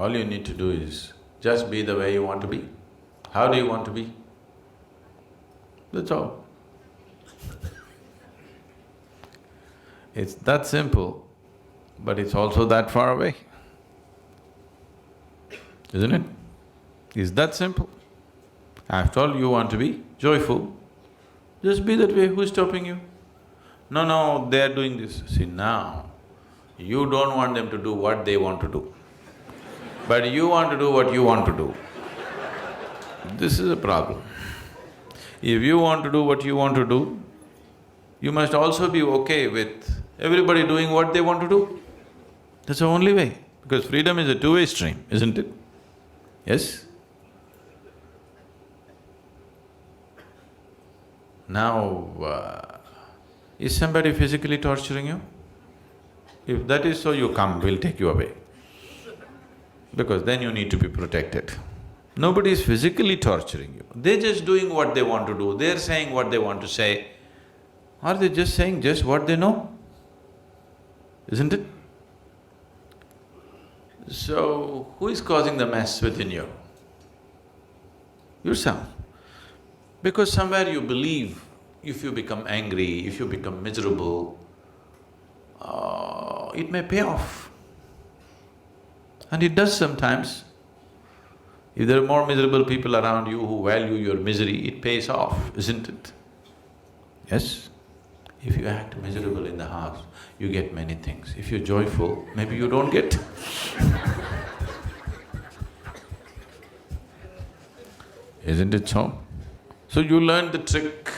All you need to do is just be the way you want to be. How do you want to be? That's all. It's that simple, but it's also that far away, isn't it? It's that simple. After all, you want to be joyful, just be that way, who's stopping you? No, no, they're doing this. See, now, you don't want them to do what they want to do, but you want to do what you want to do. This is a problem. If you want to do what you want to do, you must also be okay with everybody doing what they want to do. That's the only way, because freedom is a two-way stream, isn't it? Yes? Now, is somebody physically torturing you? If that is so, you come, we'll take you away. Because then you need to be protected. Nobody is physically torturing you, they're just doing what they want to do, they're saying what they want to say. Are they just saying just what they know? Isn't it? So, who is causing the mess within you? Yourself. Because somewhere you believe if you become angry, if you become miserable, it may pay off. And it does sometimes. If there are more miserable people around you who value your misery, it pays off, isn't it? Yes? If you act miserable in the house, you get many things. If you're joyful, maybe you don't get. Isn't it so? So you learn the trick.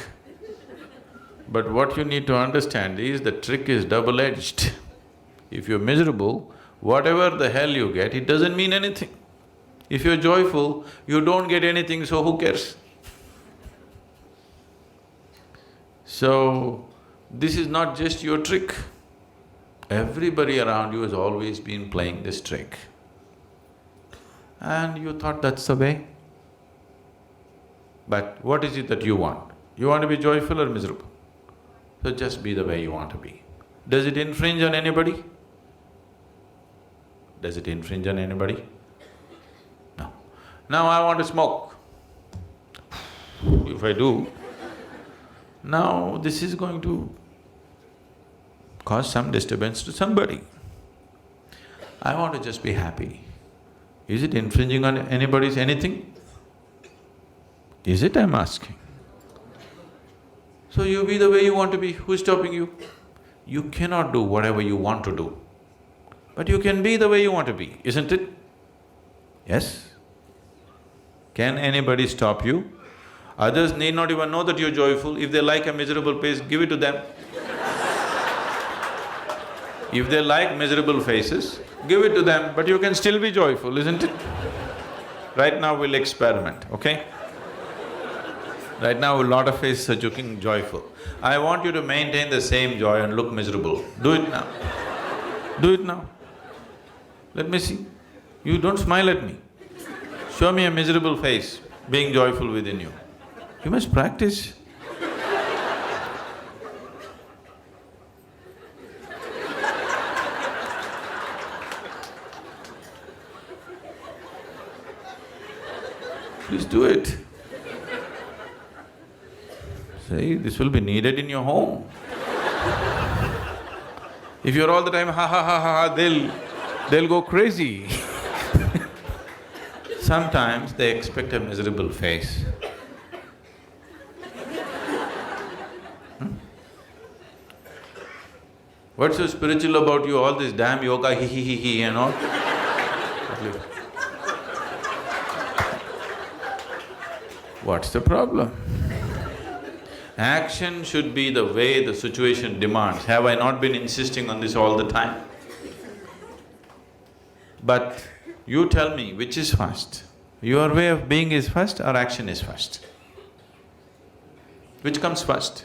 But what you need to understand is the trick is double-edged. If you're miserable, whatever the hell you get, it doesn't mean anything. If you're joyful, you don't get anything, so who cares? So, this is not just your trick. Everybody around you has always been playing this trick. And you thought that's the way. But what is it that you want? You want to be joyful or miserable? So just be the way you want to be. Does it infringe on anybody? Does it infringe on anybody? No. Now I want to smoke. If I do, now this is going to cause some disturbance to somebody. I want to just be happy. Is it infringing on anybody's anything? Is it, I'm asking? So you be the way you want to be, who's stopping you? You cannot do whatever you want to do, but you can be the way you want to be, isn't it? Yes? Can anybody stop you? Others need not even know that you're joyful. If they like a miserable face, give it to them. If they like miserable faces, give it to them, but you can still be joyful, isn't it? Right now we'll experiment, okay? Right now a lot of faces are looking joyful. I want you to maintain the same joy and look miserable. Do it now. Do it now. Let me see. You don't smile at me. Show me a miserable face, being joyful within you. You must practice. Please do it. See, this will be needed in your home. If you're all the time ha ha ha ha ha, they'll go crazy. Sometimes they expect a miserable face. What's so spiritual about you, all this damn yoga, he and all? What's the problem? Action should be the way the situation demands. Have I not been insisting on this all the time? But you tell me, which is first? Your way of being is first or action is first? Which comes first?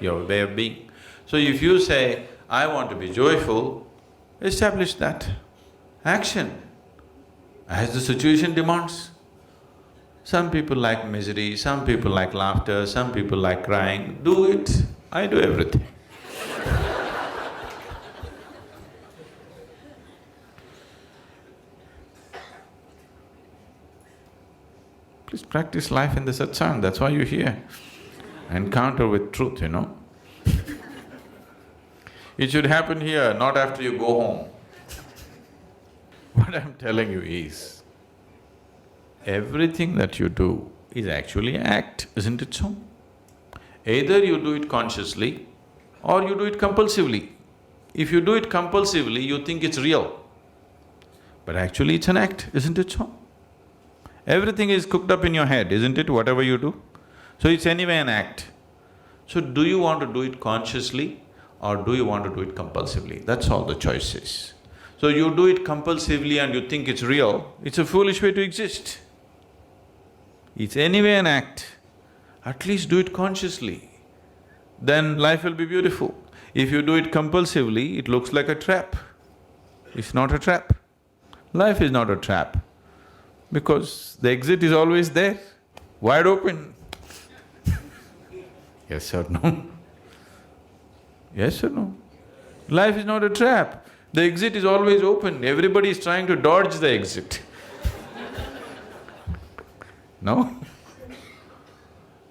Your way of being. So if you say, I want to be joyful, establish that. Action, as the situation demands. Some people like misery, some people like laughter, some people like crying. Do it. I do everything. Please practice life in the satsang, that's why you're here. Encounter with truth, It should happen here, not after you go home. What I'm telling you is, everything that you do is actually an act, isn't it so? Either you do it consciously or you do it compulsively. If you do it compulsively, you think it's real, but actually it's an act, isn't it so? Everything is cooked up in your head, isn't it, whatever you do? So it's anyway an act. So do you want to do it consciously or do you want to do it compulsively? That's all the choice is. So you do it compulsively and you think it's real, it's a foolish way to exist. It's anyway an act, at least do it consciously, then life will be beautiful. If you do it compulsively, it looks like a trap. It's not a trap. Life is not a trap, because the exit is always there, wide open. Yes or no? Yes or no? Life is not a trap. The exit is always open, everybody is trying to dodge the exit. No?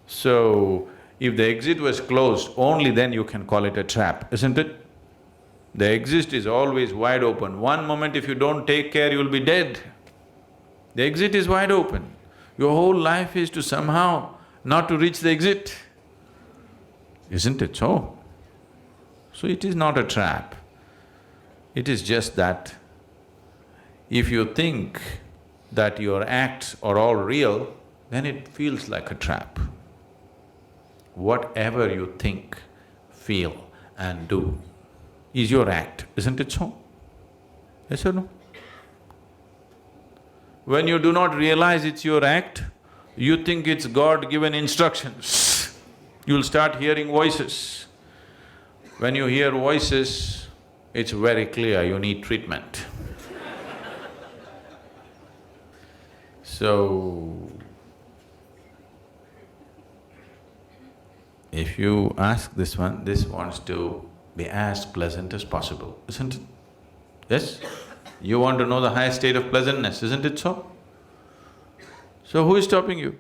So, if the exit was closed, only then you can call it a trap, isn't it? The exit is always wide open. One moment if you don't take care, you'll be dead. The exit is wide open. Your whole life is to somehow not to reach the exit. Isn't it so? So it is not a trap. It is just that if you think that your acts are all real, then it feels like a trap. Whatever you think, feel and do is your act, isn't it so? Yes or no? When you do not realize it's your act, you think it's God-given instructions. You'll start hearing voices. When you hear voices, it's very clear you need treatment. So, if you ask this one, this wants to be as pleasant as possible, isn't it? Yes? You want to know the highest state of pleasantness, isn't it so? So who is stopping you?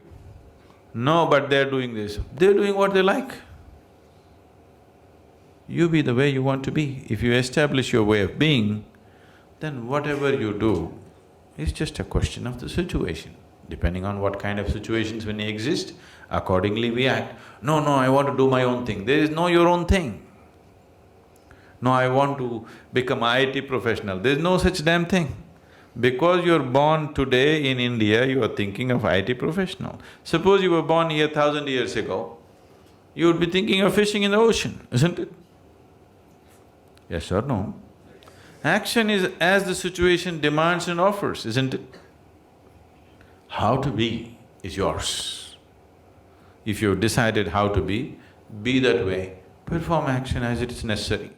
No, but they're doing this. They're doing what they like. You be the way you want to be. If you establish your way of being, then whatever you do is just a question of the situation. Depending on what kind of situations when they exist, accordingly we act. No, I want to do my own thing. There is no your own thing. No, I want to become an IT professional. There is no such damn thing. Because you're born today in India, you are thinking of IT professional. Suppose you were born here 1,000 years ago, you would be thinking of fishing in the ocean, isn't it? Yes or no? Action is as the situation demands and offers, isn't it? How to be is yours. If you've decided how to be that way, perform action as it is necessary.